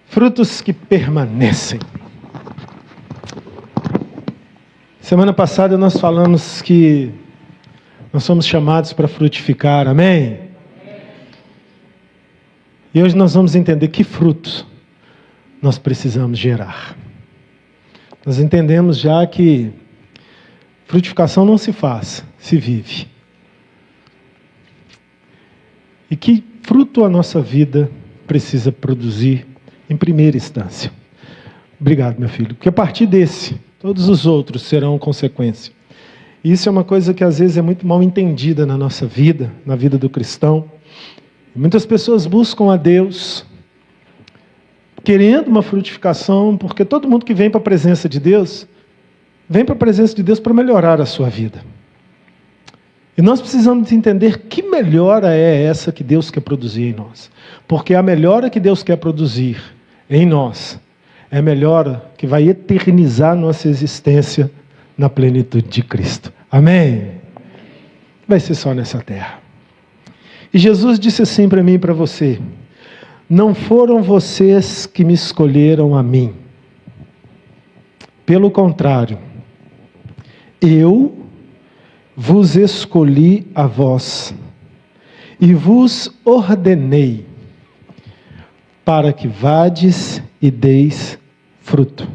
Frutos que permanecem. Semana passada nós falamos que nós somos chamados para frutificar, amém? E hoje nós vamos entender que frutos nós precisamos gerar. Nós entendemos já que frutificação não se faz, se vive. E que fruto a nossa vida precisa produzir em primeira instância. Obrigado, meu filho. Porque a partir desse, todos os outros serão consequência. E isso é uma coisa que às vezes é muito mal entendida na nossa vida, na vida do cristão. Muitas pessoas buscam a Deus querendo uma frutificação, porque todo mundo que vem para a presença de Deus, vem para a presença de Deus para melhorar a sua vida. E nós precisamos entender que melhora é essa que Deus quer produzir em nós. Porque a melhora que Deus quer produzir em nós é a melhora que vai eternizar nossa existência na plenitude de Cristo. Amém? Vai ser só nessa terra. E Jesus disse assim para mim e para você: não foram vocês que me escolheram a mim. Pelo contrário, eu vos escolhi a vós e vos ordenei para que vades e deis fruto,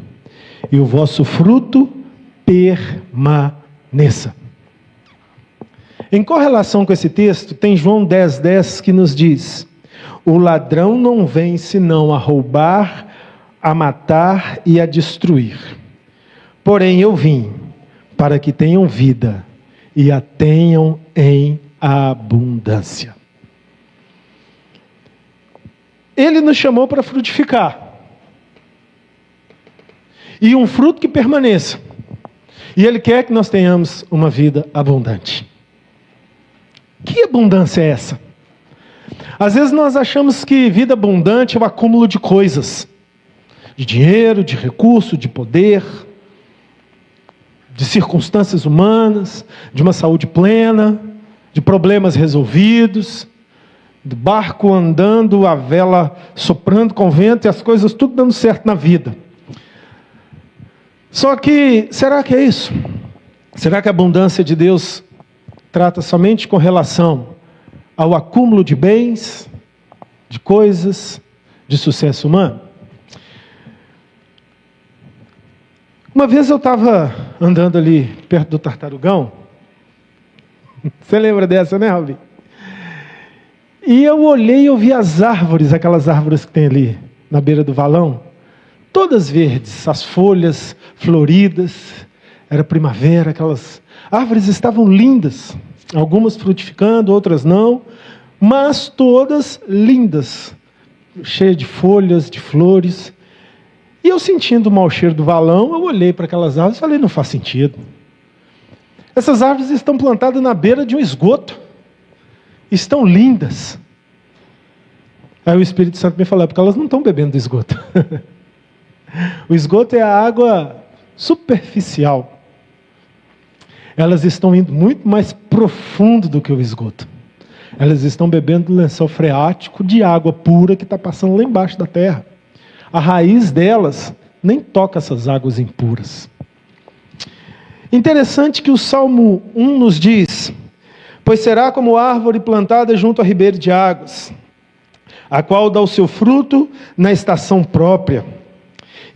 e o vosso fruto permaneça. Em correlação com esse texto, tem João 10:10 que nos diz: o ladrão não vem senão a roubar, a matar e a destruir. Porém eu vim para que tenham vida e a tenham em abundância. Ele nos chamou para frutificar. E um fruto que permaneça. E Ele quer que nós tenhamos uma vida abundante. Que abundância é essa? Às vezes nós achamos que vida abundante é o acúmulo de coisas. De dinheiro, de recurso, de poder, de circunstâncias humanas, de uma saúde plena, de problemas resolvidos, do barco andando, a vela soprando com o vento e as coisas tudo dando certo na vida. Só que, será que é isso? Será que a abundância de Deus trata somente com relação ao acúmulo de bens, de coisas, de sucesso humano? Uma vez eu estava andando ali perto do Tartarugão. Você lembra dessa, né, Rabi? E eu olhei e eu vi as árvores, aquelas árvores que tem ali na beira do valão, todas verdes, as folhas floridas, era primavera, aquelas árvores estavam lindas, algumas frutificando, outras não, mas todas lindas, cheias de folhas, de flores. E eu sentindo o mau cheiro do valão, eu olhei para aquelas árvores e falei: não faz sentido. Essas árvores estão plantadas na beira de um esgoto. Estão lindas. Aí o Espírito Santo me falou: porque elas não estão bebendo do esgoto. O esgoto é a água superficial. Elas estão indo muito mais profundo do que o esgoto. Elas estão bebendo do lençol freático de água pura que está passando lá embaixo da terra. A raiz delas nem toca essas águas impuras. Interessante que o Salmo 1 nos diz: pois será como árvore plantada junto a ribeiro de águas, a qual dá o seu fruto na estação própria,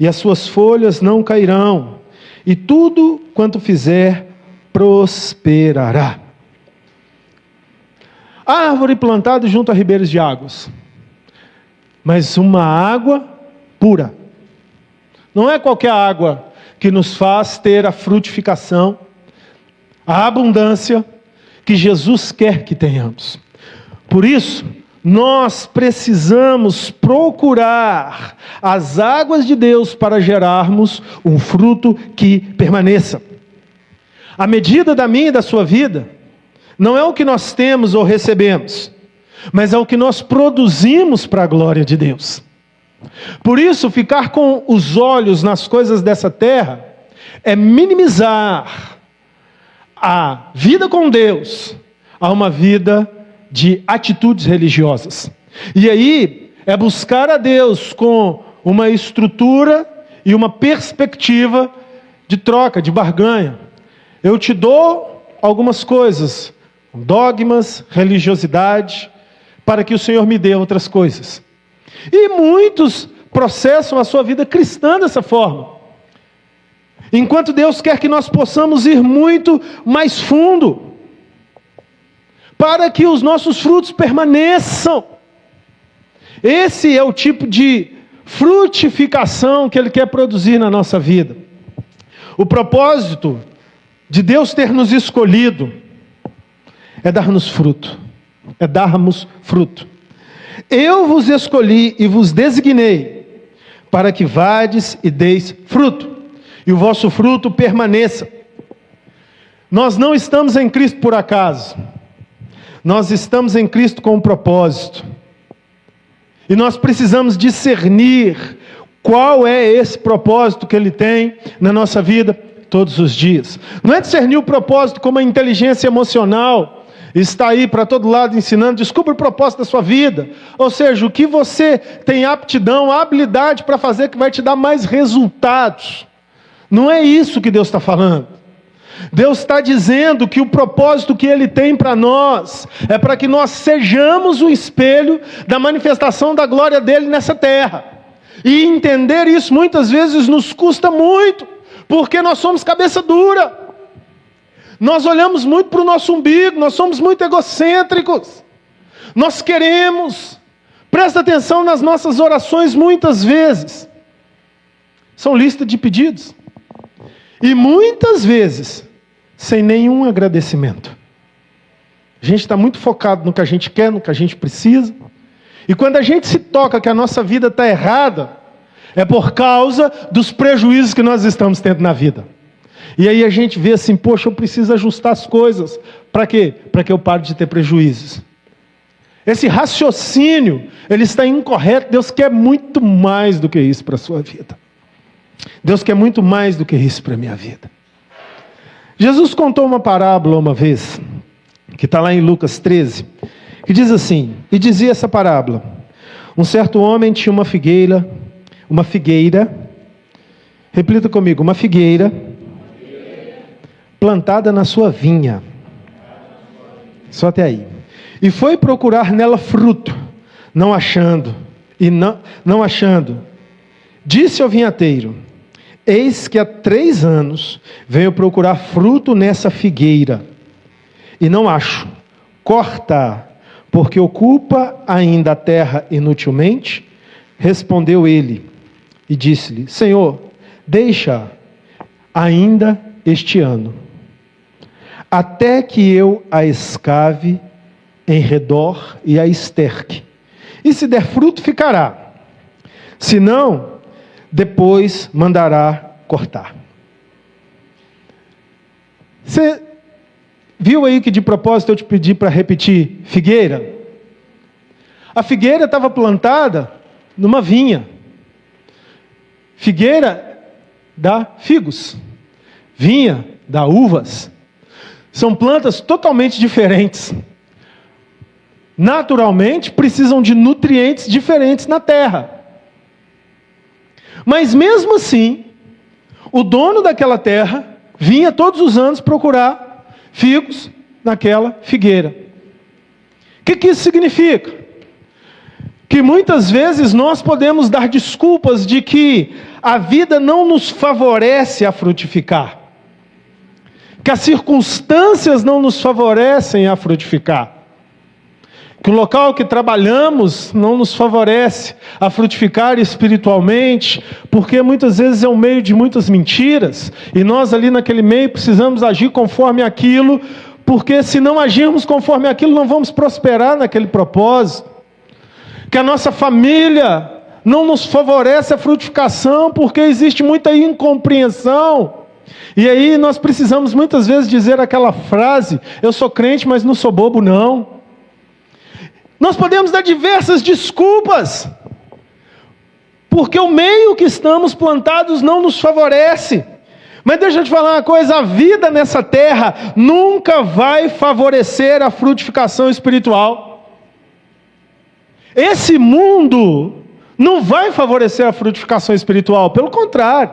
e as suas folhas não cairão, e tudo quanto fizer prosperará. Árvore plantada junto a ribeiros de águas, mas uma água pura. Não é qualquer água que nos faz ter a frutificação, a abundância que Jesus quer que tenhamos. Por isso, nós precisamos procurar as águas de Deus para gerarmos um fruto que permaneça. A medida da minha e da sua vida não é o que nós temos ou recebemos, mas é o que nós produzimos para a glória de Deus. Por isso, ficar com os olhos nas coisas dessa terra é minimizar a vida com Deus a uma vida de atitudes religiosas. E aí é buscar a Deus com uma estrutura e uma perspectiva de troca, de barganha. Eu te dou algumas coisas, dogmas, religiosidade, para que o Senhor me dê outras coisas. E muitos processam a sua vida cristã dessa forma. Enquanto Deus quer que nós possamos ir muito mais fundo, para que os nossos frutos permaneçam. Esse é o tipo de frutificação que Ele quer produzir na nossa vida. O propósito de Deus ter nos escolhido é dar-nos fruto. É darmos fruto. Eu vos escolhi e vos designei para que vades e deis fruto, e o vosso fruto permaneça. Nós não estamos em Cristo por acaso. Nós estamos em Cristo com um propósito. E nós precisamos discernir qual é esse propósito que Ele tem na nossa vida todos os dias. Não é discernir o propósito como a inteligência emocional está aí para todo lado ensinando, descubra o propósito da sua vida. Ou seja, o que você tem aptidão, habilidade para fazer que vai te dar mais resultados. Não é isso que Deus está falando. Deus está dizendo que o propósito que Ele tem para nós é para que nós sejamos o espelho da manifestação da glória dEle nessa terra. E entender isso muitas vezes nos custa muito, porque nós somos cabeça dura. Nós olhamos muito para o nosso umbigo, nós somos muito egocêntricos. Nós queremos, presta atenção nas nossas orações muitas vezes. São lista de pedidos. E muitas vezes, sem nenhum agradecimento. A gente está muito focado no que a gente quer, no que a gente precisa. E quando a gente se toca que a nossa vida está errada, é por causa dos prejuízos que nós estamos tendo na vida. E aí a gente vê assim, poxa, eu preciso ajustar as coisas. Para quê? Para que eu pare de ter prejuízos. Esse raciocínio, ele está incorreto. Deus quer muito mais do que isso para a sua vida. Deus quer muito mais do que isso para a minha vida. Jesus contou uma parábola uma vez, que está lá em Lucas 13, que diz assim, e dizia essa parábola: um certo homem tinha uma figueira, repita comigo, uma figueira plantada na sua vinha, só até aí, e foi procurar nela fruto, não achando, disse ao vinhateiro: eis que há 3 anos venho procurar fruto nessa figueira, e não acho. Corta, porque ocupa ainda a terra inutilmente. Respondeu ele, e disse-lhe: Senhor, deixa ainda este ano, até que eu a escave em redor e a esterque. E se der fruto, ficará. Se não, depois mandará cortar. Você viu aí que de propósito eu te pedi para repetir figueira? A figueira estava plantada numa vinha. Figueira dá figos. Vinha dá uvas. São plantas totalmente diferentes. Naturalmente precisam de nutrientes diferentes na terra. Mas mesmo assim, o dono daquela terra vinha todos os anos procurar figos naquela figueira. O que isso significa? Que muitas vezes nós podemos dar desculpas de que a vida não nos favorece a frutificar. Que as circunstâncias não nos favorecem a frutificar. Que o local que trabalhamos não nos favorece a frutificar espiritualmente, porque muitas vezes é um meio de muitas mentiras, e nós ali naquele meio precisamos agir conforme aquilo, porque se não agirmos conforme aquilo, não vamos prosperar naquele propósito. Que a nossa família não nos favorece a frutificação, porque existe muita incompreensão. E aí nós precisamos muitas vezes dizer aquela frase: eu sou crente, mas não sou bobo não. Nós podemos dar diversas desculpas, porque o meio que estamos plantados não nos favorece. Mas deixa eu te falar uma coisa: a vida nessa terra nunca vai favorecer a frutificação espiritual. Esse mundo não vai favorecer a frutificação espiritual. Pelo contrário,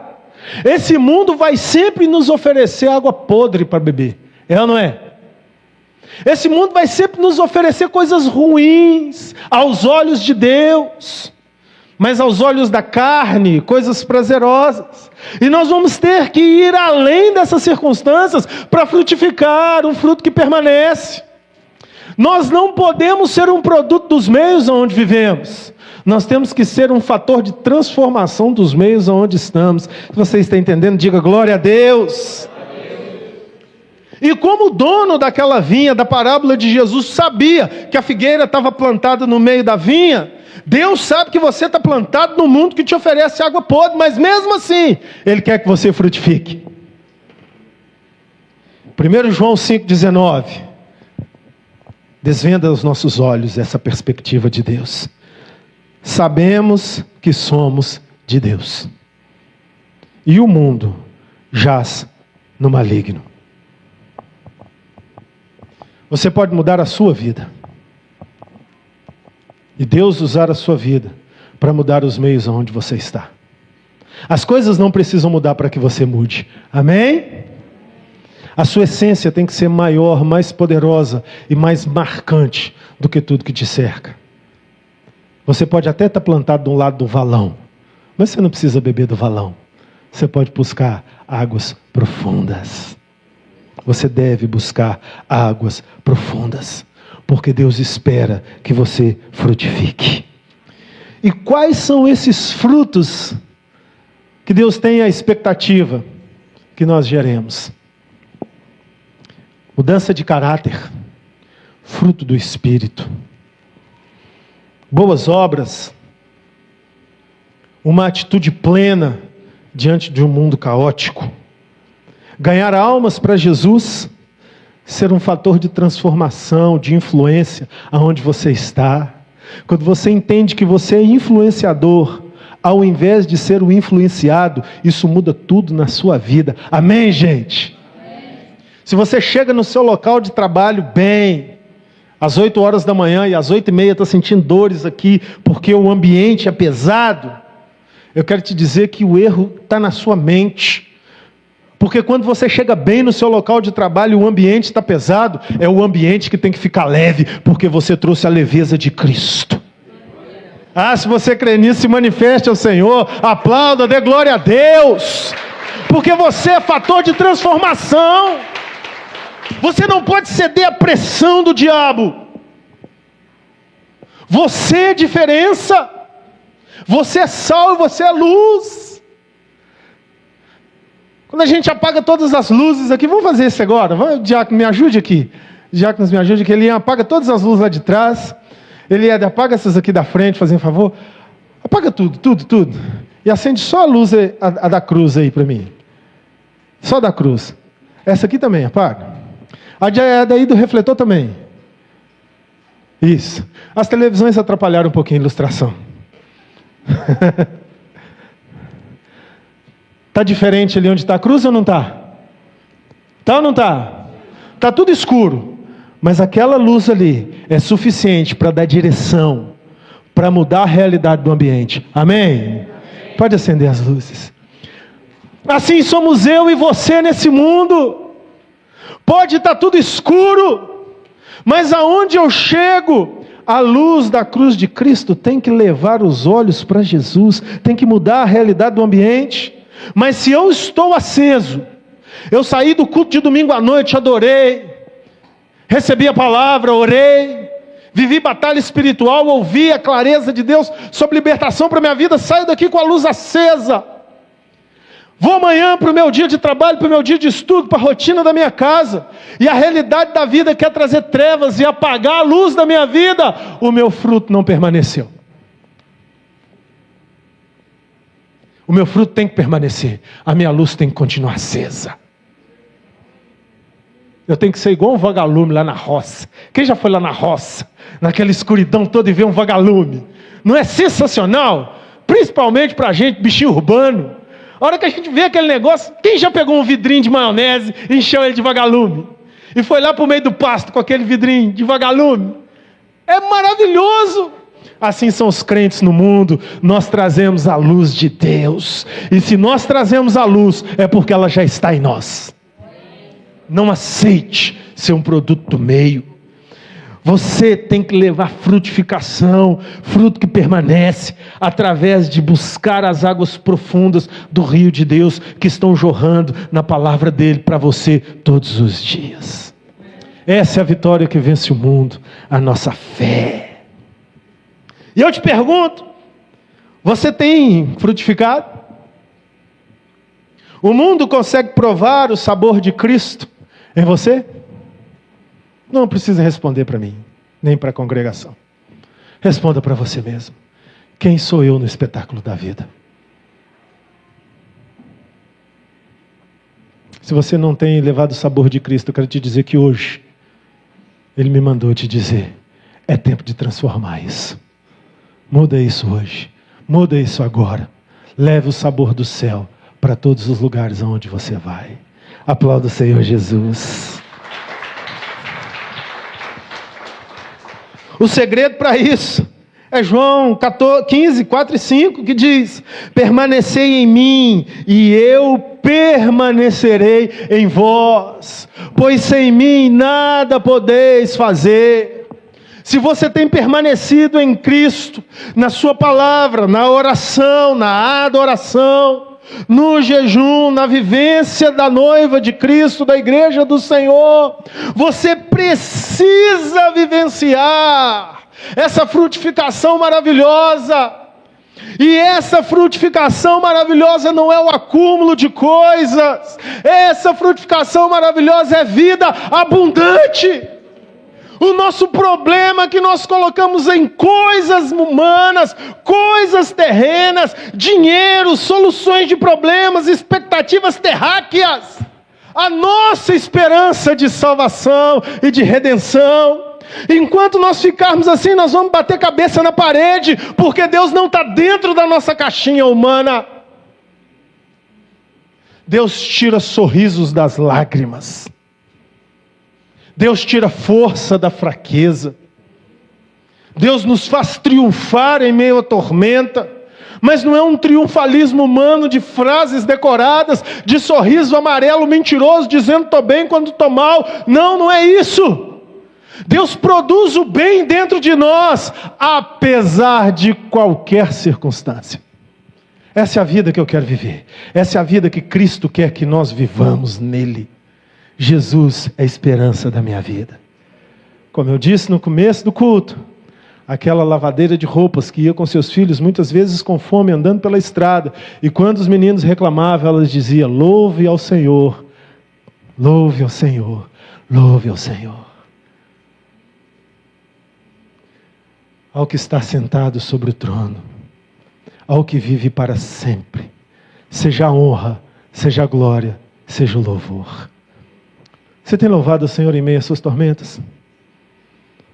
esse mundo vai sempre nos oferecer água podre para beber. É ou não é? Esse mundo vai sempre nos oferecer coisas ruins aos olhos de Deus, mas aos olhos da carne, coisas prazerosas. E nós vamos ter que ir além dessas circunstâncias para frutificar um fruto que permanece. Nós não podemos ser um produto dos meios onde vivemos. Nós temos que ser um fator de transformação dos meios onde estamos. Se você está entendendo, diga glória a Deus. E como o dono daquela vinha, da parábola de Jesus, sabia que a figueira estava plantada no meio da vinha, Deus sabe que você está plantado no mundo que te oferece água podre, mas mesmo assim, Ele quer que você frutifique. 1 João 5,19 desvenda aos nossos olhos essa perspectiva de Deus. Sabemos que somos de Deus, e o mundo jaz no maligno. Você pode mudar a sua vida, e Deus usar a sua vida para mudar os meios onde você está. As coisas não precisam mudar para que você mude. Amém? A sua essência tem que ser maior, mais poderosa e mais marcante do que tudo que te cerca. Você pode até estar plantado de um lado do valão, mas você não precisa beber do valão. Você pode buscar águas profundas. Você deve buscar águas profundas, porque Deus espera que você frutifique. E quais são esses frutos que Deus tem a expectativa que nós geremos? Mudança de caráter, fruto do Espírito. Boas obras, uma atitude plena diante de um mundo caótico. Ganhar almas para Jesus, ser um fator de transformação, de influência aonde você está. Quando você entende que você é influenciador, ao invés de ser o influenciado, isso muda tudo na sua vida. Amém, gente? Amém. Se você chega no seu local de trabalho bem, às 8 horas da manhã e às 8h30 está sentindo dores aqui, porque o ambiente é pesado, eu quero te dizer que o erro está na sua mente. Porque quando você chega bem no seu local de trabalho e o ambiente está pesado, é o ambiente que tem que ficar leve, porque você trouxe a leveza de Cristo. Ah, se você crê nisso, se manifeste ao Senhor, aplauda, dê glória a Deus, porque você é fator de transformação. Você não pode ceder à pressão do diabo. Você é diferença. Você é sal e você é luz. Quando a gente apaga todas as luzes aqui, vamos fazer isso agora. Diácono, me ajude aqui. Diáconos, me ajude aqui. Ele apaga todas as luzes lá de trás. Ele apaga essas aqui da frente, fazendo favor. Apaga tudo. E acende só a luz, a da cruz aí para mim. Só da cruz. Essa aqui também, apaga. A daí do refletor também. Isso. As televisões atrapalharam um pouquinho a ilustração. Está diferente ali onde está a cruz ou não está? Está ou não está? Está tudo escuro. Mas aquela luz ali é suficiente para dar direção, para mudar a realidade do ambiente. Amém? Pode acender as luzes. Assim somos eu e você nesse mundo. Pode estar tudo escuro, mas aonde eu chego, a luz da cruz de Cristo tem que levar os olhos para Jesus, tem que mudar a realidade do ambiente. Mas se eu estou aceso, eu saí do culto de domingo à noite, adorei, recebi a palavra, orei, vivi batalha espiritual, ouvi a clareza de Deus sobre libertação para a minha vida, saio daqui com a luz acesa, vou amanhã para o meu dia de trabalho, para o meu dia de estudo, para a rotina da minha casa, e a realidade da vida quer trazer trevas e apagar a luz da minha vida, o meu fruto não permaneceu. O meu fruto tem que permanecer, a minha luz tem que continuar acesa. Eu tenho que ser igual um vagalume lá na roça. Quem já foi lá na roça, naquela escuridão toda e vê um vagalume? Não é sensacional? Principalmente para a gente, bichinho urbano. A hora que a gente vê aquele negócio, quem já pegou um vidrinho de maionese e encheu ele de vagalume? E foi lá para o meio do pasto com aquele vidrinho de vagalume? É maravilhoso. Assim são os crentes no mundo. Nós trazemos a luz de Deus. E se nós trazemos a luz, é porque ela já está em nós. Não aceite ser um produto do meio. Você tem que levar frutificação, fruto que permanece, através de buscar as águas profundas do rio de Deus, que estão jorrando na palavra dele para você todos os dias. Essa é a vitória que vence o mundo, a nossa fé. E eu te pergunto, você tem frutificado? O mundo consegue provar o sabor de Cristo em você? Não precisa responder para mim, nem para a congregação. Responda para você mesmo. Quem sou eu no espetáculo da vida? Se você não tem levado o sabor de Cristo, eu quero te dizer que hoje, Ele me mandou te dizer, é tempo de transformar isso. Muda isso hoje. Muda isso agora. Leve o sabor do céu para todos os lugares aonde você vai. Aplauda o Senhor Jesus. O segredo para isso é João 15, 4 e 5, que diz: permanecei em mim e eu permanecerei em vós, pois sem mim nada podeis fazer. Se você tem permanecido em Cristo, na sua palavra, na oração, na adoração, no jejum, na vivência da noiva de Cristo, da igreja do Senhor, você precisa vivenciar essa frutificação maravilhosa. E essa frutificação maravilhosa não é o acúmulo de coisas. Essa frutificação maravilhosa é vida abundante. O nosso problema é que nós colocamos em coisas humanas, coisas terrenas, dinheiro, soluções de problemas, expectativas terráqueas, a nossa esperança de salvação e de redenção. Enquanto nós ficarmos assim, nós vamos bater cabeça na parede, porque Deus não está dentro da nossa caixinha humana. Deus tira sorrisos das lágrimas. Deus tira força da fraqueza. Deus nos faz triunfar em meio à tormenta. Mas não é um triunfalismo humano de frases decoradas, de sorriso amarelo mentiroso, dizendo estou bem quando estou mal. Não, não é isso. Deus produz o bem dentro de nós, apesar de qualquer circunstância. Essa é a vida que eu quero viver. Essa é a vida que Cristo quer que nós vivamos nele. Jesus é a esperança da minha vida. Como eu disse no começo do culto, aquela lavadeira de roupas que ia com seus filhos, muitas vezes com fome, andando pela estrada, e quando os meninos reclamavam, elas diziam: louve ao Senhor, louve ao Senhor, louve ao Senhor. Ao que está sentado sobre o trono, ao que vive para sempre, seja a honra, seja a glória, seja o louvor. Você tem louvado o Senhor em meio às suas tormentas?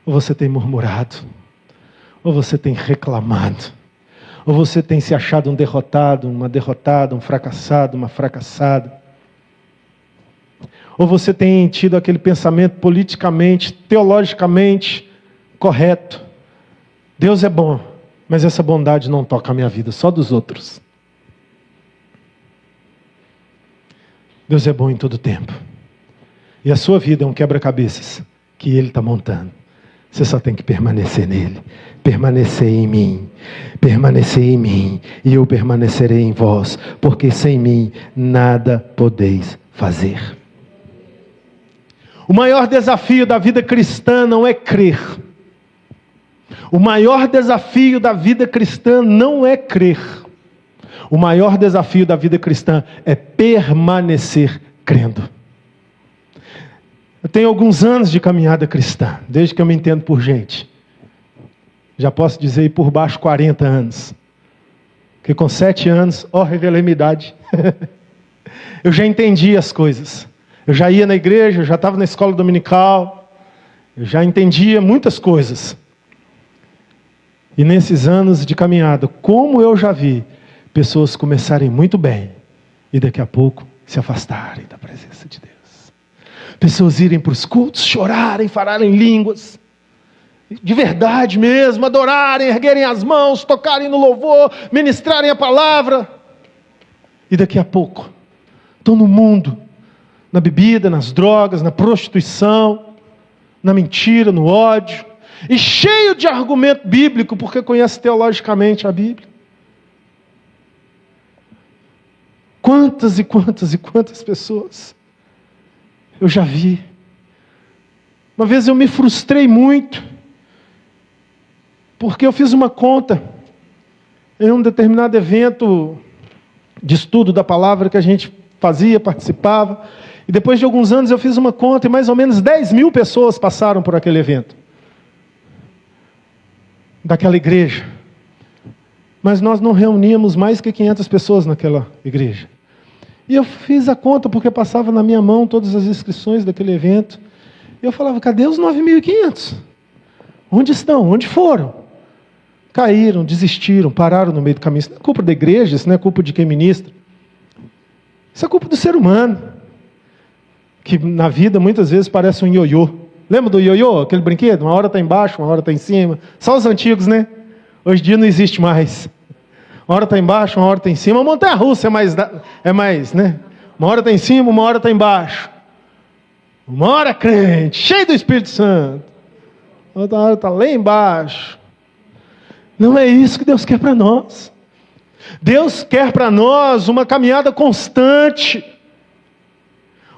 Ou você tem murmurado? Ou você tem reclamado? Ou você tem se achado um derrotado, uma derrotada, um fracassado, uma fracassada? Ou você tem tido aquele pensamento politicamente, teologicamente correto? Deus é bom, mas essa bondade não toca a minha vida, só dos outros. Deus é bom em todo tempo. E a sua vida é um quebra-cabeças que Ele está montando. Você só tem que permanecer nele. Permanecer em mim. Permanecer em mim. E eu permanecerei em vós. Porque sem mim nada podeis fazer. O maior desafio da vida cristã não é crer. O maior desafio da vida cristã não é crer. O maior desafio da vida cristã é permanecer crendo. Eu tenho alguns anos de caminhada cristã, desde que eu me entendo por gente. Já posso dizer por baixo 40 anos. Porque com 7 anos, revelei minha idade. Eu já entendi as coisas. Eu já ia na igreja, eu já estava na escola dominical. Eu já entendia muitas coisas. E nesses anos de caminhada, como eu já vi pessoas começarem muito bem e daqui a pouco se afastarem da presença de Deus. Pessoas irem para os cultos, chorarem, falarem línguas de verdade mesmo, adorarem, erguerem as mãos, tocarem no louvor, ministrarem a palavra. E daqui a pouco, estão no mundo, na bebida, nas drogas, na prostituição, na mentira, no ódio, e cheio de argumento bíblico, porque conhece teologicamente a Bíblia. Quantas e quantas e quantas pessoas eu já vi. Uma vez eu me frustrei muito, porque eu fiz uma conta em um determinado evento de estudo da palavra que a gente fazia, participava, e depois de alguns anos eu fiz uma conta e mais ou menos 10 mil pessoas passaram por aquele evento, daquela igreja. Mas nós não reuníamos mais que 500 pessoas naquela igreja. E eu fiz a conta porque passava na minha mão todas as inscrições daquele evento. E eu falava, cadê os 9.500? Onde estão? Onde foram? Caíram, desistiram, pararam no meio do caminho. Isso não é culpa da igreja, isso não é culpa de quem ministra. Isso é culpa do ser humano, que na vida muitas vezes parece um ioiô. Lembra do ioiô, aquele brinquedo? Uma hora está embaixo, uma hora está em cima. Só os antigos, né? Hoje em dia não existe mais. Uma hora está embaixo, uma hora está em cima. A montanha-russa é mais, né? Uma hora está em cima, uma hora está embaixo. Uma hora crente, cheio do Espírito Santo. Outra hora está lá embaixo. Não é isso que Deus quer para nós. Deus quer para nós uma caminhada constante.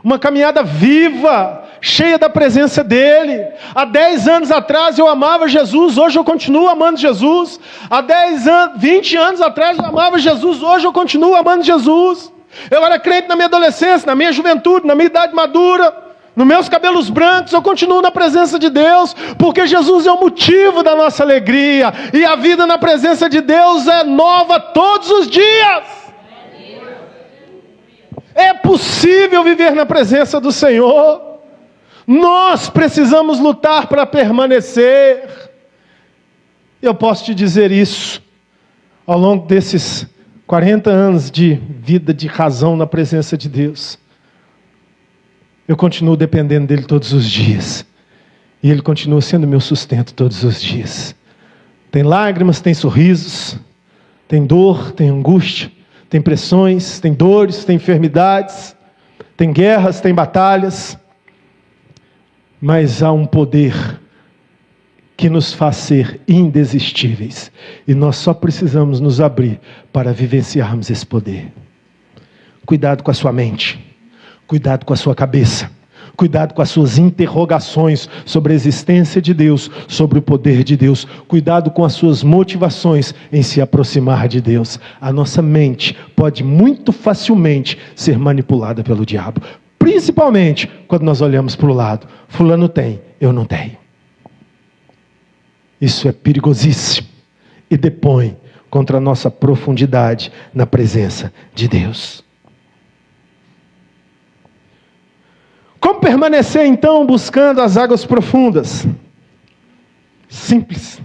Uma caminhada viva, cheia da presença dEle. Há 10 anos atrás eu amava Jesus, hoje eu continuo amando Jesus. Há 20 anos atrás eu amava Jesus, hoje eu continuo amando Jesus. Eu era crente na minha adolescência, na minha juventude, na minha idade madura, nos meus cabelos brancos, eu continuo na presença de Deus, porque Jesus é o motivo da nossa alegria, e a vida na presença de Deus é nova todos os dias. É possível viver na presença do Senhor. Nós precisamos lutar para permanecer. Eu posso te dizer isso, ao longo desses 40 anos de vida de razão na presença de Deus. Eu continuo dependendo dEle todos os dias. E Ele continua sendo meu sustento todos os dias. Tem lágrimas, tem sorrisos, tem dor, tem angústia, tem pressões, tem dores, tem enfermidades, tem guerras, tem batalhas. Mas há um poder que nos faz ser indesistíveis. E nós só precisamos nos abrir para vivenciarmos esse poder. Cuidado com a sua mente. Cuidado com a sua cabeça. Cuidado com as suas interrogações sobre a existência de Deus, sobre o poder de Deus. Cuidado com as suas motivações em se aproximar de Deus. A nossa mente pode muito facilmente ser manipulada pelo diabo. Principalmente quando nós olhamos para o lado. Fulano tem, eu não tenho. Isso é perigosíssimo e depõe contra a nossa profundidade na presença de Deus. Como permanecer então buscando as águas profundas? Simples.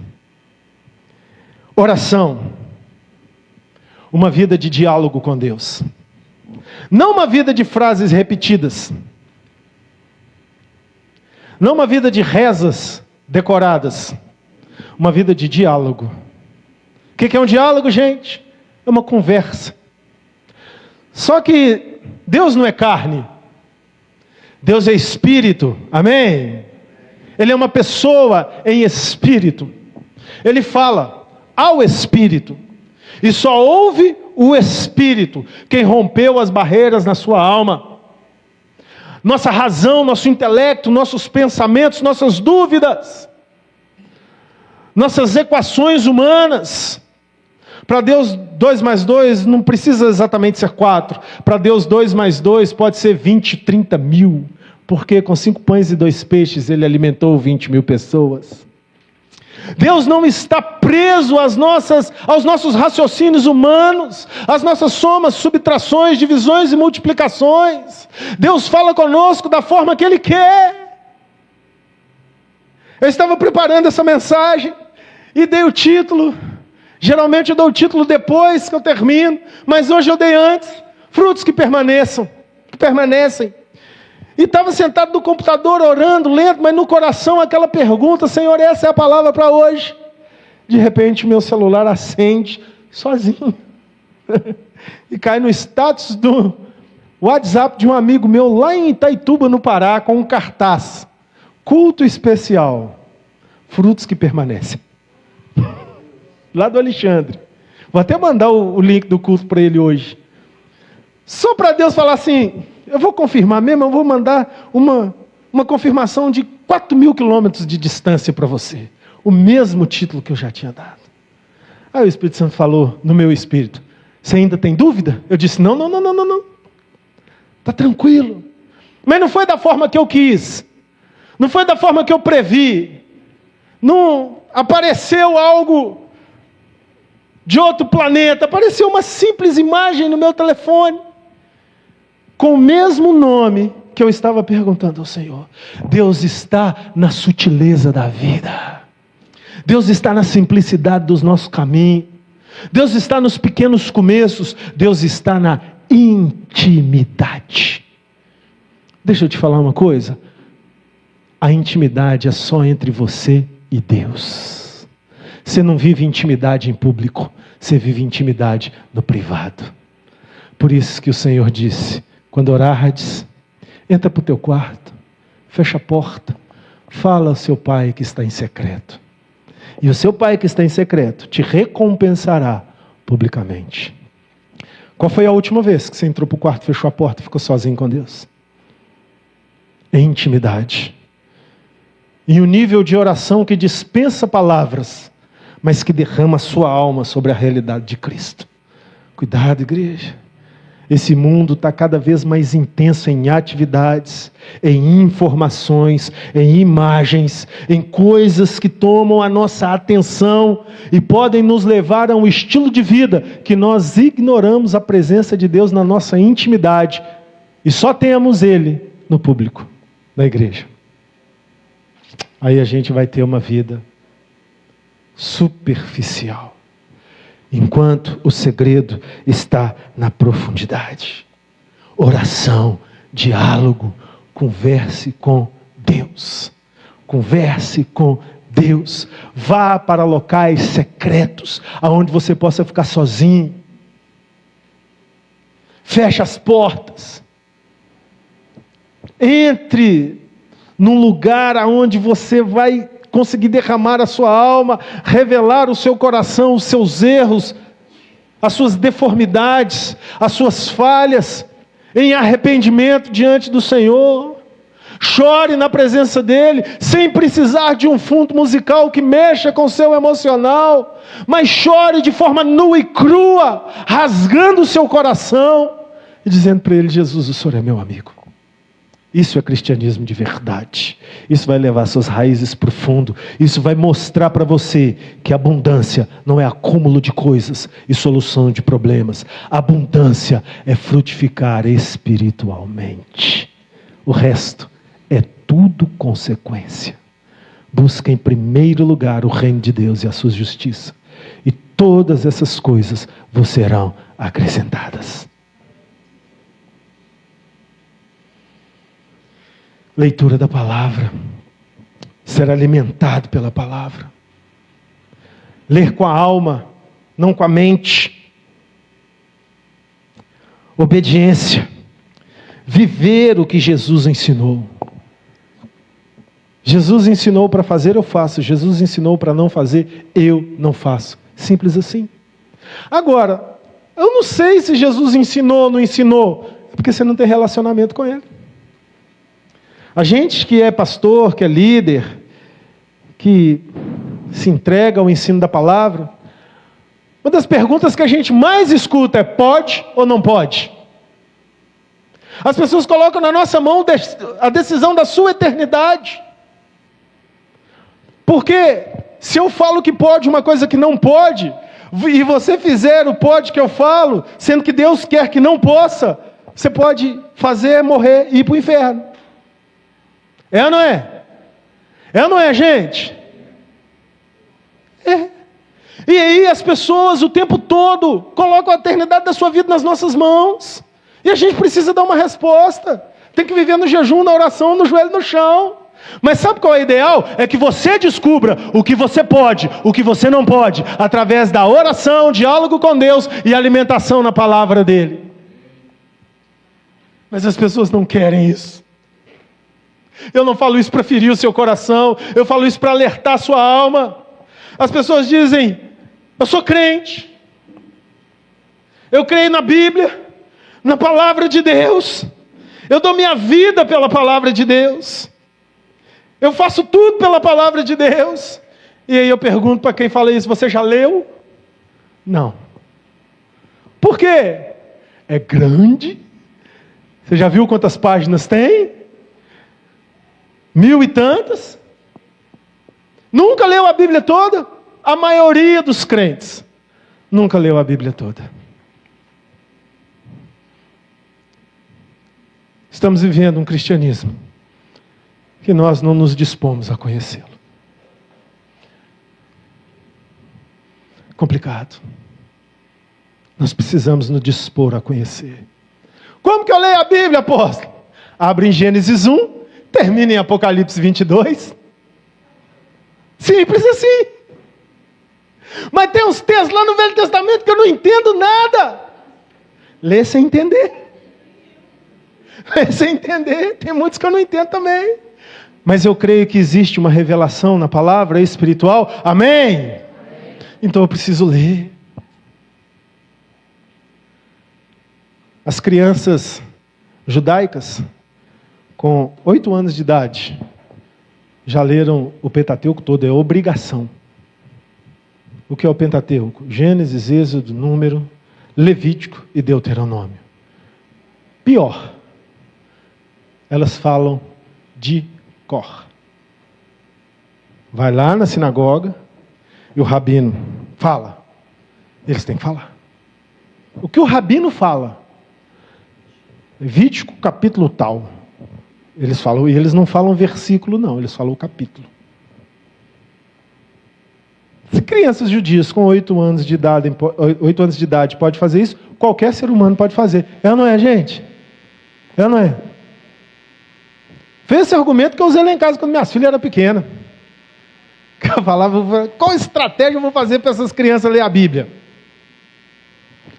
Oração. Uma vida de diálogo com Deus. Não uma vida de frases repetidas. Não uma vida de rezas decoradas. Uma vida de diálogo. O que é um diálogo, gente? É uma conversa. Só que Deus não é carne. Deus é espírito, amém? Ele é uma pessoa em espírito. Ele fala ao espírito. E só ouve o espírito quem rompeu as barreiras na sua alma. Nossa razão, nosso intelecto, nossos pensamentos, nossas dúvidas, nossas equações humanas. Para Deus 2 mais 2 não precisa exatamente ser 4. Para Deus 2 mais 2 pode ser 20, 30 mil. Porque com 5 pães e 2 peixes Ele alimentou 20 mil pessoas. Deus não está preso aos nossos raciocínios humanos, às nossas somas, subtrações, divisões e multiplicações. Deus fala conosco da forma que Ele quer. Eu estava preparando essa mensagem e dei o título. Geralmente eu dou o título depois que eu termino, mas hoje eu dei antes. Frutos que permanecem. E estava sentado no computador orando, lento, mas no coração aquela pergunta: Senhor, essa é a palavra para hoje. De repente meu celular acende sozinho. E cai no status do WhatsApp de um amigo meu lá em Itaituba, no Pará, com um cartaz: culto especial, frutos que permanecem. Lá do Alexandre. Vou até mandar o link do culto para ele hoje. Só para Deus falar assim: eu vou confirmar mesmo, eu vou mandar uma confirmação de 4.000 quilômetros de distância para você. O mesmo título que eu já tinha dado. Aí o Espírito Santo falou no meu espírito: você ainda tem dúvida? Eu disse: não. Está tranquilo. Mas não foi da forma que eu quis. Não foi da forma que eu previ. Não apareceu algo de outro planeta. Apareceu uma simples imagem no meu telefone, com o mesmo nome que eu estava perguntando ao Senhor. Deus está na sutileza da vida. Deus está na simplicidade dos nossos caminhos. Deus está nos pequenos começos. Deus está na intimidade. Deixa eu te falar uma coisa. A intimidade é só entre você e Deus. Você não vive intimidade em público. Você vive intimidade no privado. Por isso que o Senhor disse: quando orardes, entra para o teu quarto, fecha a porta, fala ao seu pai que está em secreto. E o seu pai que está em secreto te recompensará publicamente. Qual foi a última vez que você entrou para o quarto, fechou a porta e ficou sozinho com Deus? Em intimidade. E um nível de oração que dispensa palavras, mas que derrama a sua alma sobre a realidade de Cristo. Cuidado, igreja. Esse mundo está cada vez mais intenso em atividades, em informações, em imagens, em coisas que tomam a nossa atenção e podem nos levar a um estilo de vida que nós ignoramos a presença de Deus na nossa intimidade e só temos Ele no público, na igreja. Aí a gente vai ter uma vida superficial. Enquanto o segredo está na profundidade. Oração, diálogo, converse com Deus. Converse com Deus. Vá para locais secretos, aonde você possa ficar sozinho. Feche as portas. Entre num lugar aonde você vai conseguir derramar a sua alma, revelar o seu coração, os seus erros, as suas deformidades, as suas falhas, em arrependimento diante do Senhor. Chore na presença dEle, sem precisar de um fundo musical que mexa com o seu emocional, mas chore de forma nua e crua, rasgando o seu coração, e dizendo para Ele: Jesus, o Senhor é meu amigo. Isso é cristianismo de verdade. Isso vai levar suas raízes para o fundo. Isso vai mostrar para você que abundância não é acúmulo de coisas e solução de problemas. Abundância é frutificar espiritualmente. O resto é tudo consequência. Busca em primeiro lugar o reino de Deus e a sua justiça, e todas essas coisas vos serão acrescentadas. Leitura da palavra, ser alimentado pela palavra, ler com a alma, não com a mente, obediência, viver o que Jesus ensinou. Jesus ensinou para fazer, eu faço. Jesus ensinou para não fazer, eu não faço. Simples assim. Agora, eu não sei se Jesus ensinou ou não ensinou, é porque você não tem relacionamento com Ele. A gente que é pastor, que é líder, que se entrega ao ensino da palavra, uma das perguntas que a gente mais escuta é: pode ou não pode? As pessoas colocam na nossa mão a decisão da sua eternidade. Porque se eu falo que pode uma coisa que não pode, e você fizer o pode que eu falo, sendo que Deus quer que não possa, você pode fazer, morrer e ir para o inferno. É ou não é? É ou não é, gente? É. E aí as pessoas o tempo todo colocam a eternidade da sua vida nas nossas mãos. E a gente precisa dar uma resposta. Tem que viver no jejum, na oração, no joelho no chão. Mas sabe qual é o ideal? É que você descubra o que você pode, o que você não pode, através da oração, diálogo com Deus e alimentação na palavra dele. Mas as pessoas não querem isso. Eu não falo isso para ferir o seu coração, eu falo isso para alertar a sua alma. As pessoas dizem, eu sou crente, eu creio na Bíblia, na palavra de Deus, eu dou minha vida pela palavra de Deus, eu faço tudo pela palavra de Deus. E aí eu pergunto para quem fala isso, você já leu? Não. Por quê? É grande? Você já viu quantas páginas tem? 1000 e tantas? Nunca leu a Bíblia toda? A maioria dos crentes nunca leu a Bíblia toda. Estamos vivendo um cristianismo que nós não nos dispomos a conhecê-lo. Complicado. Nós precisamos nos dispor a conhecer. Como que eu leio a Bíblia, apóstolo? Abre em Gênesis 1, termina em Apocalipse 22. Simples assim. Mas tem uns textos lá no Velho Testamento que eu não entendo nada. Lê sem entender. Lê sem entender. Tem muitos que eu não entendo também. Mas eu creio que existe uma revelação na palavra espiritual. Amém? Então eu preciso ler. As crianças judaicas, com 8 anos de idade, já leram o Pentateuco todo, é obrigação. O que é o Pentateuco? Gênesis, Êxodo, Número, Levítico e Deuteronômio. Pior, elas falam de cor. Vai lá na sinagoga e o rabino fala. Eles têm que falar. O que o rabino fala? Levítico, capítulo tal. Eles falam, e eles não falam versículo não, eles falam o capítulo. Se crianças judias com 8 anos de idade pode fazer isso, qualquer ser humano pode fazer. É ou não é, gente? É ou não é? Fez esse argumento que eu usei lá em casa quando minhas filhas eram pequenas. Eu falava, qual estratégia eu vou fazer para essas crianças ler a Bíblia?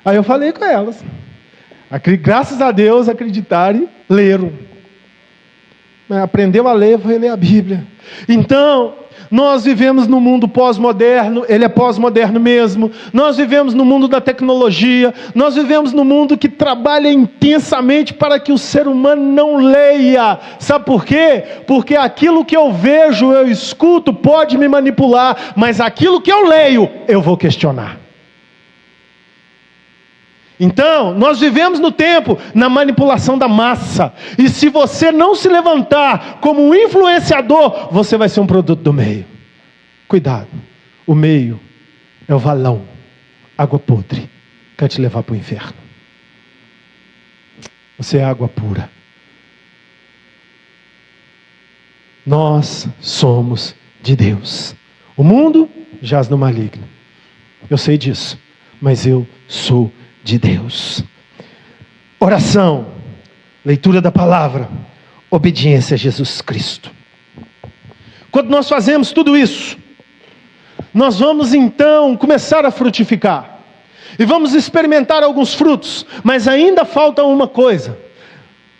Aí eu falei com elas. Graças a Deus acreditaram, leram. Aprendeu a ler, foi ler a Bíblia. Então, nós vivemos no mundo pós-moderno, ele é pós-moderno mesmo. Nós vivemos no mundo da tecnologia, nós vivemos no mundo que trabalha intensamente para que o ser humano não leia. Sabe por quê? Porque aquilo que eu vejo, eu escuto, pode me manipular, mas aquilo que eu leio, eu vou questionar. Então, nós vivemos no tempo, na manipulação da massa. E se você não se levantar como um influenciador, você vai ser um produto do meio. Cuidado, o meio é o valão, água podre, quer te levar para o inferno. Você é água pura. Nós somos de Deus. O mundo jaz no maligno. Eu sei disso, mas eu sou de Deus. Oração, leitura da palavra, obediência a Jesus Cristo. Quando nós fazemos tudo isso, nós vamos então começar a frutificar. E vamos experimentar alguns frutos, mas ainda falta uma coisa.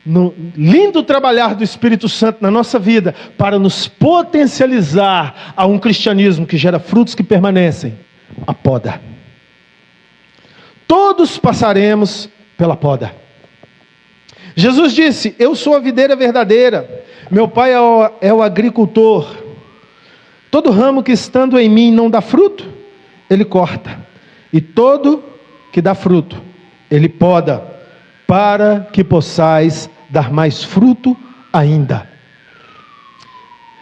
No lindo trabalhar do Espírito Santo na nossa vida, para nos potencializar a um cristianismo que gera frutos que permanecem, a poda. Todos passaremos pela poda. Jesus disse, eu sou a videira verdadeira, meu pai é o agricultor. Todo ramo que estando em mim não dá fruto, ele corta. E todo que dá fruto, ele poda, para que possais dar mais fruto ainda.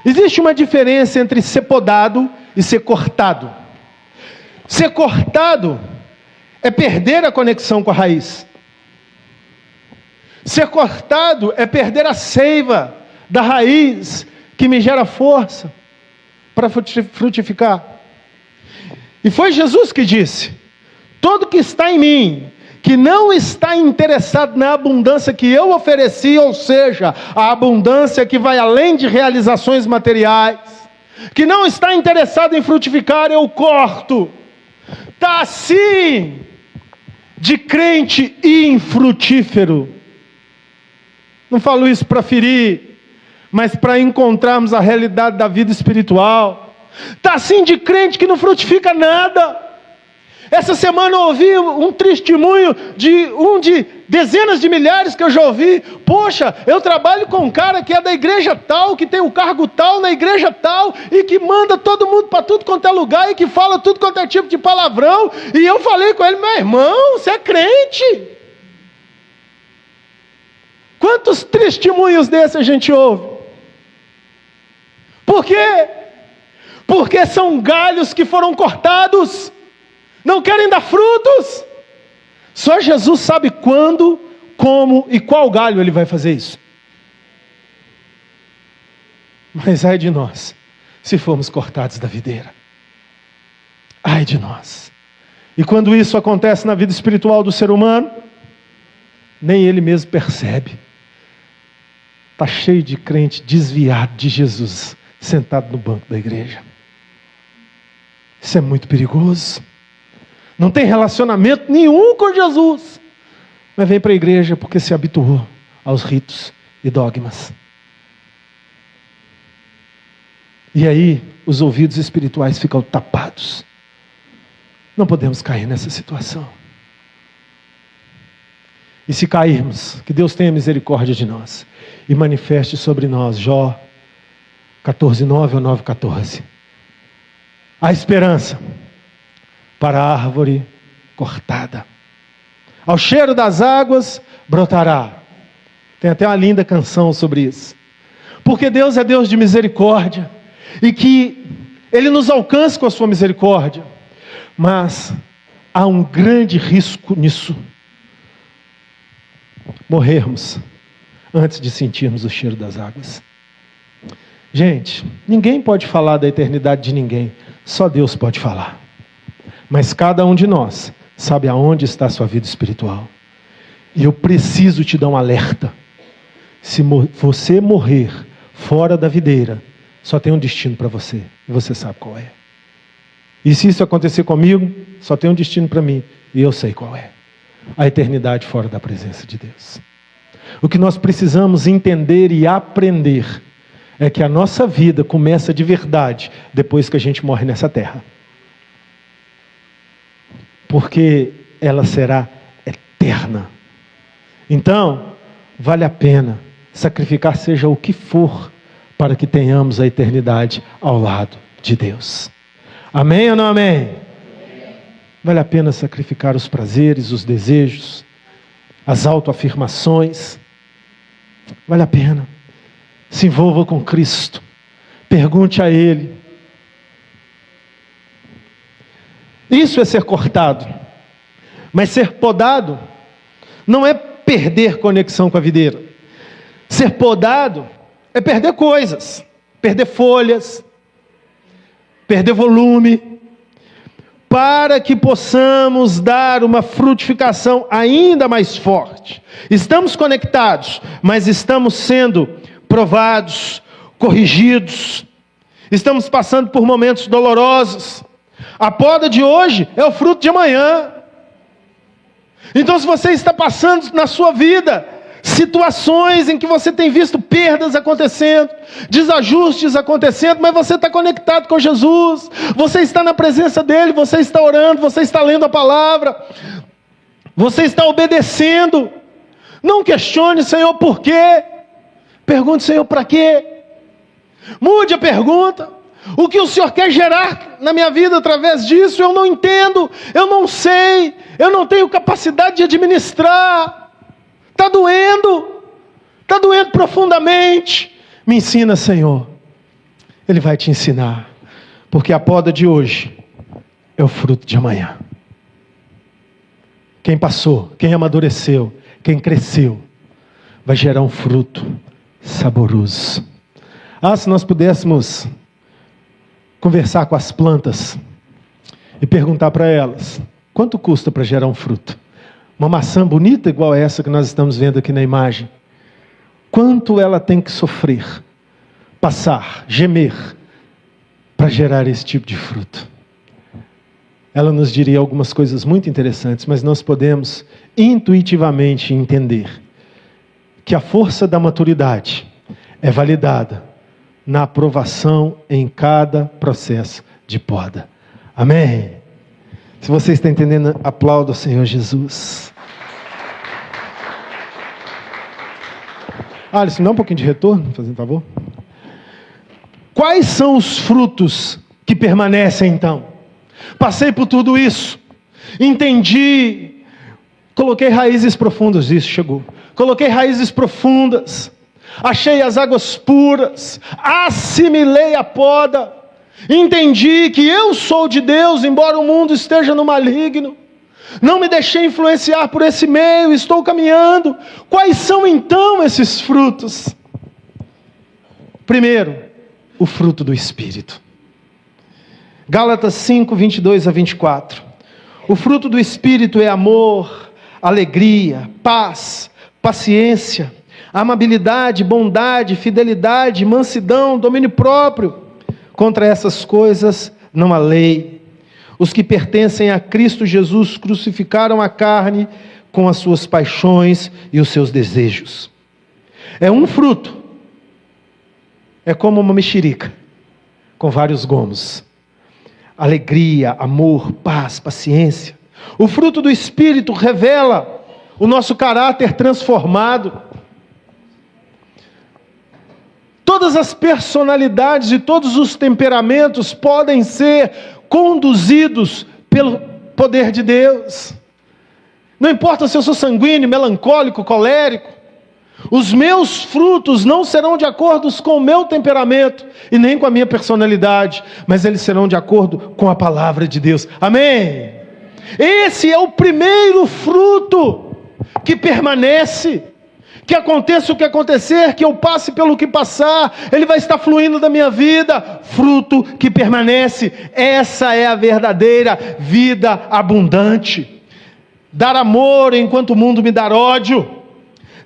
Existe uma diferença entre ser podado e ser cortado. Ser cortado é perder a conexão com a raiz. Ser cortado é perder a seiva da raiz que me gera força para frutificar. E foi Jesus que disse, todo que está em mim, que não está interessado na abundância que eu ofereci, ou seja, a abundância que vai além de realizações materiais, que não está interessado em frutificar, eu corto. Está assim de crente infrutífero. Não falo isso para ferir, mas para encontrarmos a realidade da vida espiritual. Está assim de crente que não frutifica nada. Essa semana eu ouvi um testemunho de dezenas de milhares que eu já ouvi. Poxa, eu trabalho com um cara que é da igreja tal, que tem o cargo tal na igreja tal, e que manda todo mundo para tudo quanto é lugar, e que fala tudo quanto é tipo de palavrão. E eu falei com ele: meu irmão, você é crente? Quantos testemunhos desses a gente ouve? Por quê? Porque são galhos que foram cortados. Não querem dar frutos. Só Jesus sabe quando, como e qual galho ele vai fazer isso. Mas ai de nós, se formos cortados da videira. Ai de nós. E quando isso acontece na vida espiritual do ser humano, nem ele mesmo percebe. Está cheio de crente desviado de Jesus, sentado no banco da igreja. Isso é muito perigoso. Não tem relacionamento nenhum com Jesus, mas vem para a igreja porque se habituou aos ritos e dogmas. E aí os ouvidos espirituais ficam tapados. Não podemos cair nessa situação. E se cairmos, que Deus tenha misericórdia de nós e manifeste sobre nós, Jó 14:9 ou 9:14, a esperança para a árvore cortada. Ao cheiro das águas brotará. Tem até uma linda canção sobre isso. Porque Deus é Deus de misericórdia, e que Ele nos alcança com a sua misericórdia. Mas há um grande risco nisso: morrermos antes de sentirmos o cheiro das águas. Gente, ninguém pode falar da eternidade de ninguém, só Deus pode falar. Mas cada um de nós sabe aonde está a sua vida espiritual. E eu preciso te dar um alerta. Se você morrer fora da videira, só tem um destino para você, e você sabe qual é. E se isso acontecer comigo, só tem um destino para mim, e eu sei qual é: a eternidade fora da presença de Deus. O que nós precisamos entender e aprender é que a nossa vida começa de verdade depois que a gente morre nessa terra. Porque ela será eterna. Então, vale a pena sacrificar seja o que for, para que tenhamos a eternidade ao lado de Deus. Amém ou não amém? Vale a pena sacrificar os prazeres, os desejos, as autoafirmações. Vale a pena. Se envolva com Cristo. Pergunte a Ele. Isso é ser cortado. Mas ser podado não é perder conexão com a videira. Ser podado é perder coisas, perder folhas, perder volume, para que possamos dar uma frutificação ainda mais forte. Estamos conectados, mas estamos sendo provados, corrigidos. Estamos passando por momentos dolorosos. A poda de hoje é o fruto de amanhã. Então, se você está passando na sua vida situações em que você tem visto perdas acontecendo, desajustes acontecendo, mas você está conectado com Jesus, você está na presença dEle, você está orando, você está lendo a palavra, você está obedecendo. Não questione: Senhor, por quê? Pergunte: Senhor, para quê? Mude a pergunta. O que o Senhor quer gerar na minha vida através disso, eu não entendo, eu não sei, eu não tenho capacidade de administrar. Está doendo profundamente. Me ensina, Senhor. Ele vai te ensinar, porque a poda de hoje é o fruto de amanhã. Quem passou, quem amadureceu, quem cresceu, vai gerar um fruto saboroso. Se nós pudéssemos conversar com as plantas e perguntar para elas: quanto custa para gerar um fruto? Uma maçã bonita igual essa que nós estamos vendo aqui na imagem. Quanto ela tem que sofrer, passar, gemer, para gerar esse tipo de fruto. Ela nos diria algumas coisas muito interessantes, mas nós podemos intuitivamente entender que a força da maturidade é validada na aprovação em cada processo de poda. Amém? Se você está entendendo, aplauda o Senhor Jesus. Alisson, dá um pouquinho de retorno, fazendo favor. Quais são os frutos que permanecem então? Passei por tudo isso, entendi, coloquei raízes profundas, isso chegou. Coloquei raízes profundas, achei as águas puras, assimilei a poda, entendi que eu sou de Deus, embora o mundo esteja no maligno. Não me deixei influenciar por esse meio, estou caminhando. Quais são então esses frutos? Primeiro, o fruto do Espírito. Gálatas 5, 22 a 24. O fruto do Espírito é amor, alegria, paz, paciência, amabilidade, bondade, fidelidade, mansidão, domínio próprio. Contra essas coisas não há lei. Os que pertencem a Cristo Jesus crucificaram a carne com as suas paixões e os seus desejos. É um fruto. É como uma mexerica, com vários gomos. Alegria, amor, paz, paciência. O fruto do Espírito revela o nosso caráter transformado. Todas as personalidades e todos os temperamentos podem ser conduzidos pelo poder de Deus. Não importa se eu sou sanguíneo, melancólico, colérico. Os meus frutos não serão de acordo com o meu temperamento e nem com a minha personalidade, mas eles serão de acordo com a palavra de Deus. Amém? Esse é o primeiro fruto que permanece. Que aconteça o que acontecer, que eu passe pelo que passar, ele vai estar fluindo da minha vida. Fruto que permanece. Essa é a verdadeira vida abundante. Dar amor enquanto o mundo me dá ódio.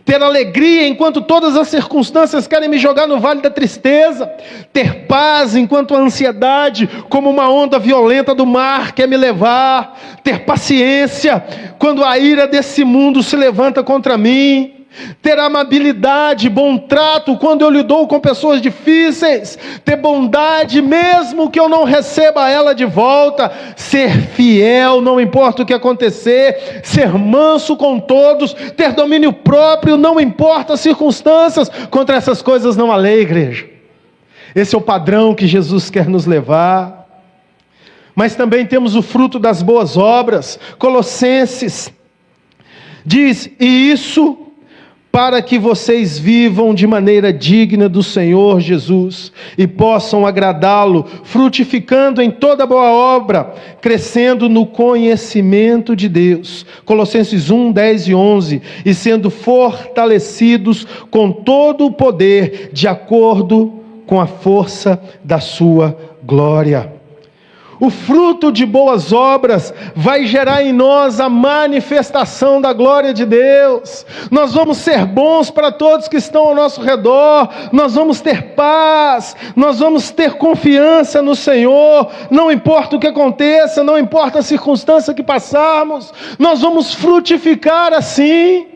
Ter alegria enquanto todas as circunstâncias querem me jogar no vale da tristeza. Ter paz enquanto a ansiedade, como uma onda violenta do mar, quer me levar. Ter paciência quando a ira desse mundo se levanta contra mim. Ter amabilidade, bom trato quando eu lido com pessoas difíceis. Ter bondade mesmo que eu não receba ela de volta. Ser fiel, não importa o que acontecer. Ser manso com todos. Ter domínio próprio, não importa as circunstâncias. Contra essas coisas não há lei, igreja. Esse é o padrão que Jesus quer nos levar. Mas também temos o fruto das boas obras. Colossenses diz: e isso para que vocês vivam de maneira digna do Senhor Jesus e possam agradá-lo, frutificando em toda boa obra, crescendo no conhecimento de Deus. Colossenses 1, 10 e 11. E sendo fortalecidos com todo o poder, de acordo com a força da sua glória. O fruto de boas obras vai gerar em nós a manifestação da glória de Deus. Nós vamos ser bons para todos que estão ao nosso redor. Nós vamos ter paz. Nós vamos ter confiança no Senhor. Não importa o que aconteça, não importa a circunstância que passarmos. Nós vamos frutificar assim.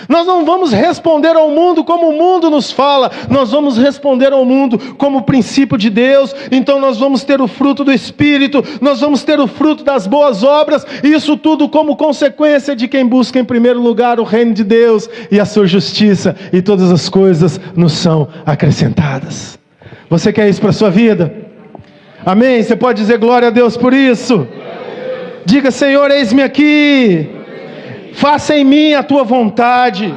Nós não vamos responder ao mundo como o mundo nos fala, nós vamos responder ao mundo como o princípio de Deus. Então nós vamos ter o fruto do Espírito, nós vamos ter o fruto das boas obras, e isso tudo como consequência de quem busca em primeiro lugar o reino de Deus e a sua justiça, e todas as coisas nos são acrescentadas. Você quer isso para a sua vida? Amém? Você pode dizer glória a Deus por isso? Diga: Senhor, eis-me aqui. Faça em mim a tua vontade.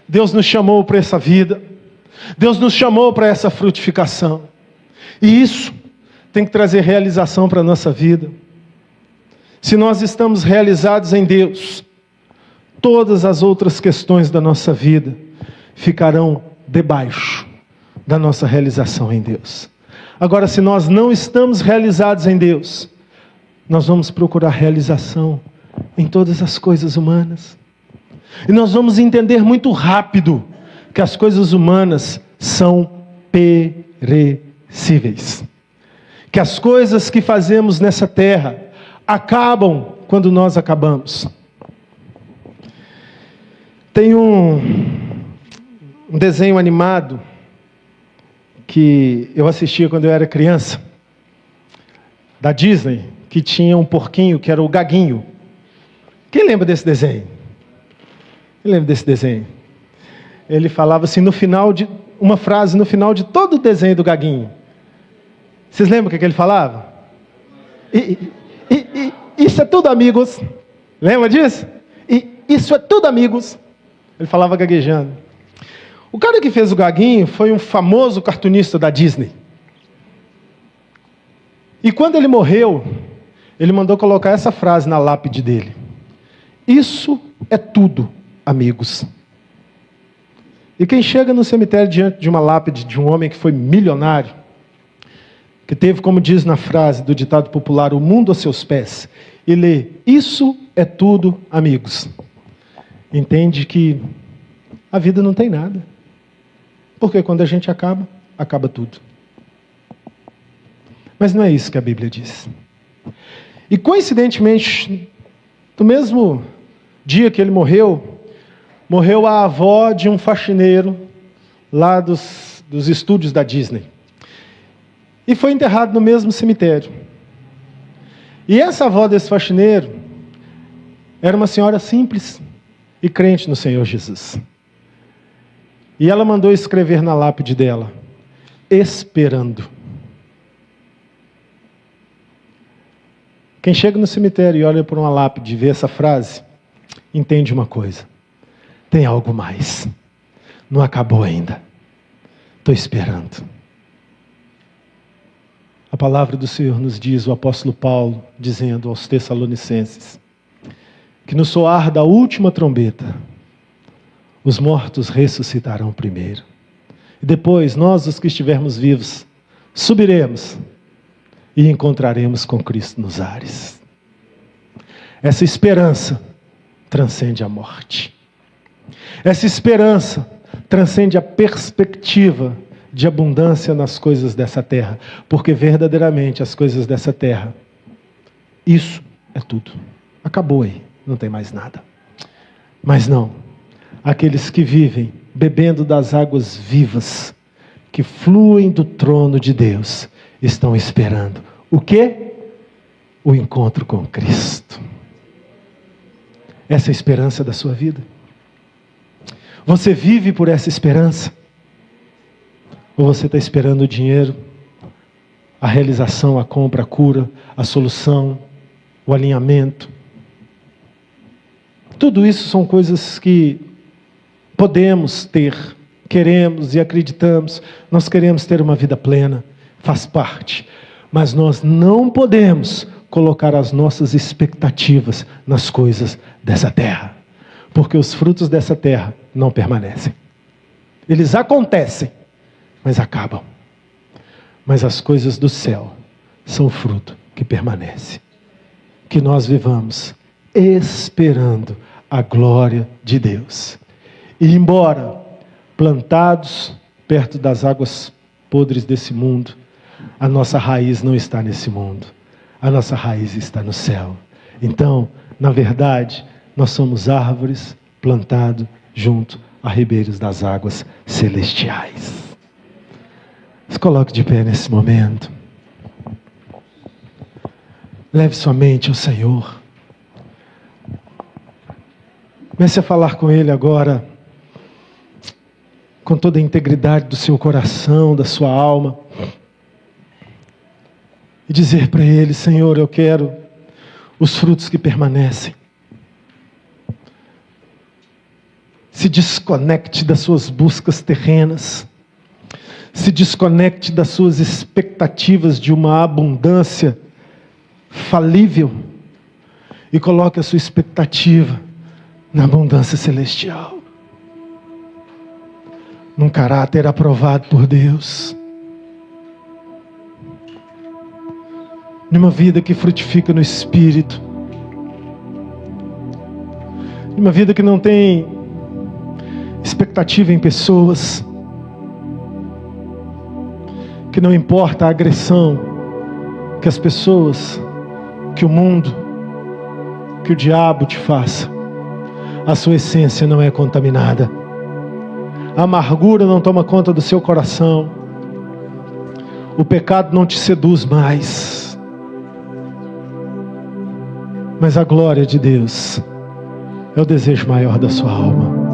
Deus nos chamou para essa vida. Deus nos chamou para essa frutificação. E isso tem que trazer realização para a nossa vida. Se nós estamos realizados em Deus, todas as outras questões da nossa vida ficarão debaixo da nossa realização em Deus. Agora, se nós não estamos realizados em Deus, nós vamos procurar realização em todas as coisas humanas. E nós vamos entender muito rápido que as coisas humanas são perecíveis. Que as coisas que fazemos nessa terra acabam quando nós acabamos. Tem um desenho animado que eu assistia quando eu era criança, da Disney, que tinha um porquinho que era o Gaguinho. Quem lembra desse desenho? Quem lembra desse desenho? Ele falava assim uma frase no final de todo o desenho do Gaguinho. Vocês lembram o que ele falava? Isso é tudo, amigos. Lembra disso? Isso é tudo, amigos. Ele falava gaguejando. O cara que fez o Gaguinho foi um famoso cartunista da Disney. E quando ele morreu, ele mandou colocar essa frase na lápide dele: isso é tudo, amigos. E quem chega no cemitério diante de uma lápide de um homem que foi milionário, que teve, como diz na frase do ditado popular, o mundo aos seus pés, e lê: isso é tudo, amigos, entende que a vida não tem nada. Porque quando a gente acaba, acaba tudo. Mas não é isso que a Bíblia diz. E coincidentemente, no mesmo dia que ele morreu, morreu a avó de um faxineiro lá dos estúdios da Disney. E foi enterrado no mesmo cemitério. E essa avó desse faxineiro era uma senhora simples e crente no Senhor Jesus. E ela mandou escrever na lápide dela: esperando. Quem chega no cemitério e olha por uma lápide e vê essa frase, entende uma coisa: tem algo mais. Não acabou ainda. Estou esperando. A palavra do Senhor nos diz, o apóstolo Paulo, dizendo aos Tessalonicenses, que no soar da última trombeta, os mortos ressuscitarão primeiro. E depois, nós, os que estivermos vivos, subiremos e encontraremos com Cristo nos ares. Essa esperança transcende a morte. Essa esperança transcende a perspectiva de abundância nas coisas dessa terra. Porque verdadeiramente as coisas dessa terra, isso é tudo. Acabou aí, não tem mais nada. Mas não, aqueles que vivem bebendo das águas vivas, que fluem do trono de Deus, estão esperando. O quê? O encontro com Cristo. Essa é a esperança da sua vida. Você vive por essa esperança? Ou você está esperando o dinheiro, a realização, a compra, a cura, a solução, o alinhamento? Tudo isso são coisas que podemos ter, queremos e acreditamos. Nós queremos ter uma vida plena, faz parte. Mas nós não podemos colocar as nossas expectativas nas coisas dessa terra. Porque os frutos dessa terra não permanecem. Eles acontecem, mas acabam. Mas as coisas do céu são fruto que permanece. Que nós vivamos esperando a glória de Deus. E embora plantados perto das águas podres desse mundo, a nossa raiz não está nesse mundo. A nossa raiz está no céu. Então, na verdade, nós somos árvores plantadas junto a ribeiros das águas celestiais. Se coloque de pé nesse momento. Leve sua mente ao Senhor. Comece a falar com Ele agora, com toda a integridade do seu coração, da sua alma. E dizer para Ele: Senhor, eu quero os frutos que permanecem. Se desconecte das suas buscas terrenas. Se desconecte das suas expectativas de uma abundância falível. E coloque a sua expectativa na abundância celestial. Num caráter aprovado por Deus. Numa vida que frutifica no Espírito. Uma vida que não tem expectativa em pessoas, que não importa a agressão que as pessoas, que o mundo, que o diabo te faça, a sua essência não é contaminada. A amargura não toma conta do seu coração. O pecado não te seduz mais. Mas a glória de Deus é o desejo maior da sua alma.